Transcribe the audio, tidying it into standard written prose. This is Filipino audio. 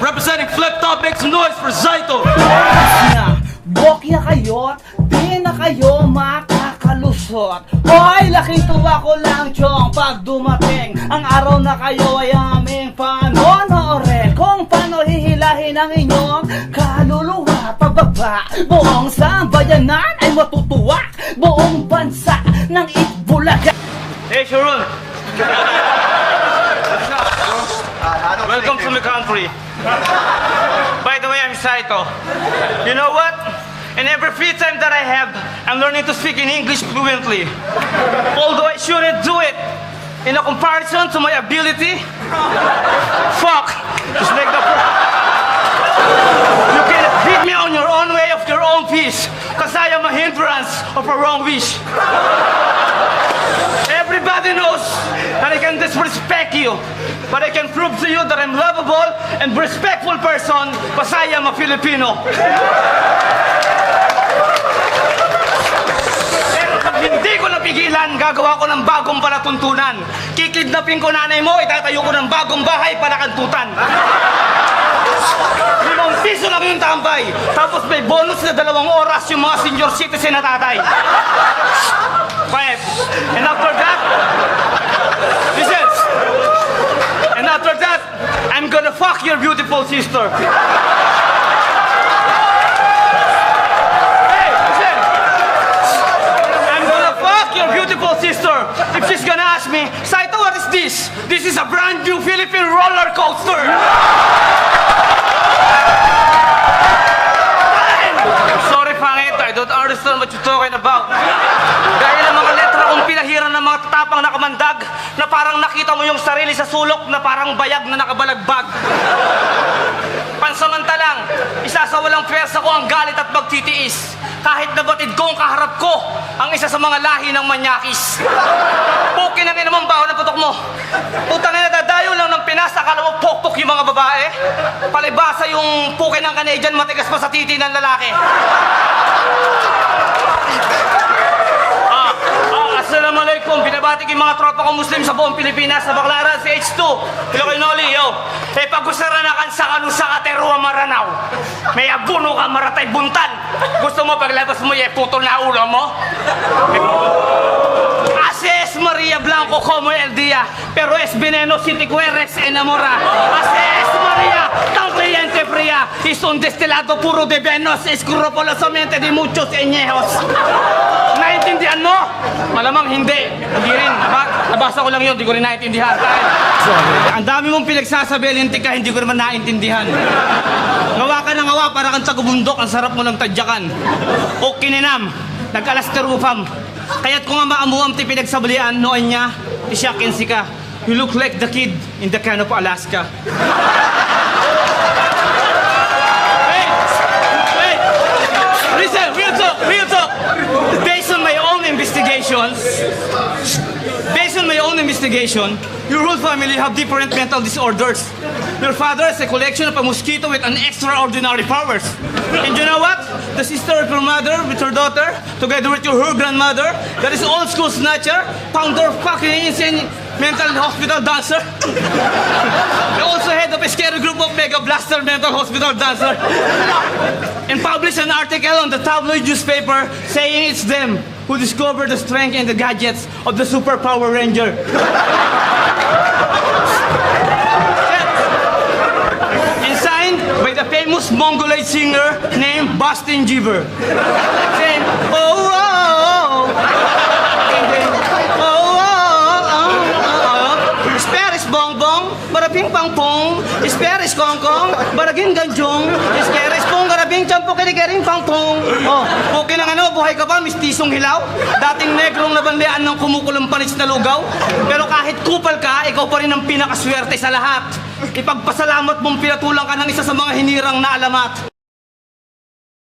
representing Flip Top, make some noise for Zaito. Bokya kayo't di na kayo makakalusot. Hoy, laking tuwa ko lang, chong, pag dumating ang araw na kayo ay aming panonoorin. Kung paano hihilahin ang inyong kaluluwa pababa. Buong sambayanan ay matutuwa. Buong bansa ng Itbulaga. Hey, Sharon. Welcome to my country. By the way, I'm Saito. You know what? In every free time that I have, I'm learning to speak in English fluently. Although I shouldn't do it in a comparison to my ability. Fuck! Just make the You can beat me on your own way of your own peace, cause I am a hindrance of a wrong wish. Everybody knows that I can disrespect you, but I can prove to you that I'm lovable and respectful person because I am a Filipino. Pero pag hindi ko napigilan, gagawa ko ng bagong palatuntunan. Kikidnapin ko nanay mo, itatayo ko ng bagong bahay palakantutan. 5 piso lang yung tambay. Tapos may bonus na 2 oras yung mga senior citizen na tatay. Quiet. And after that, listen. And after that, I'm gonna fuck your beautiful sister. Hey, listen. I'm gonna fuck your beautiful sister. If she's gonna ask me, Saito, what is this? This is a brand new Philippine roller coaster. Sorry, pangit. I don't understand what you're talking about. Dahil ang mga letra kong pinahiran ng mga tatapang na kamandag na parang nakita mo yung sarili sa sulok na parang bayag na nakabalagbag. Pansamantalang, isasawalang pwersa ko ang galit at magtitiis. Kahit nabatid ko ang kaharap ko ang isa sa mga lahi ng manyakis. Pukin ang inamang baho ng putok mo. Putang ina, dadayo lang ng Pinas, akala mo pokpok yung mga babae. Palibasa yung pukin ng Canadian, matigas pa sa titi ng lalaki. Assalamualaikum, binabati ko yung mga tropa ko Muslim sa buong Pilipinas, sa Baclaran, sa H2. Hello kay Noli, yo. Pag-usaranakan sa kanu sa katerua maranaw. May abuno ka maratay buntan. Gusto mo paglabas mo, putol na ulo mo? Ases Maria Blanco como el día, pero es veneno si te cueres enamora. Ases Maria, tan cliente fría, es un destilado puro de venos, escrupulosamente de muchos añejos. Naintindihan mo? Malamang hindi. Hindi rin. Nabasa ko lang yun, hindi ko rin naintindihan. Ang dami mong pinagsasabi, lintik ka, hindi ko naman naintindihan. Ngawa ka na ngawa, para kang tagubundok, ang sarap mo ng tadyakan. O kininam, nag-alasterupam. Kaya't kung nga maamuam ti pinagsabalian, noon niya, isyakin si ka. You look like the kid in the can of Alaska. Hey! Listen, real talk! Based on my own investigation, your whole family have different mental disorders. Your father is a collection of a mosquito with an extraordinary powers. And you know what? The sister of your mother with her daughter, together with her grandmother, that is old school snatcher, pounder, fucking insane mental hospital dancer. They also head of a scary group of Mega Blaster mental hospital dancer. And published an article on the tabloid newspaper saying it's them who discovered the strength and the gadgets of the Super Power Ranger. And signed by the famous Mongoloid singer named Bastin Jeever. Saying, oh, oh, oh. And then, oh, oh, oh, oh. Sparis bongbong, baraping pangpong. Sparis kongkong, baraging ganjong. Sparis pong, garabing champo kinigaring pangpong. Oh, okay lang ano, buhay ka pa, mistisong hilaw. Dating negrong nabanlian ng kumukulang panis na lugaw. Pero kahit kupal ka, ikaw pa rin ang pinakaswerte sa lahat. Ipagpasalamat mong pinatulang ka ng isa sa mga hinirang na alamat.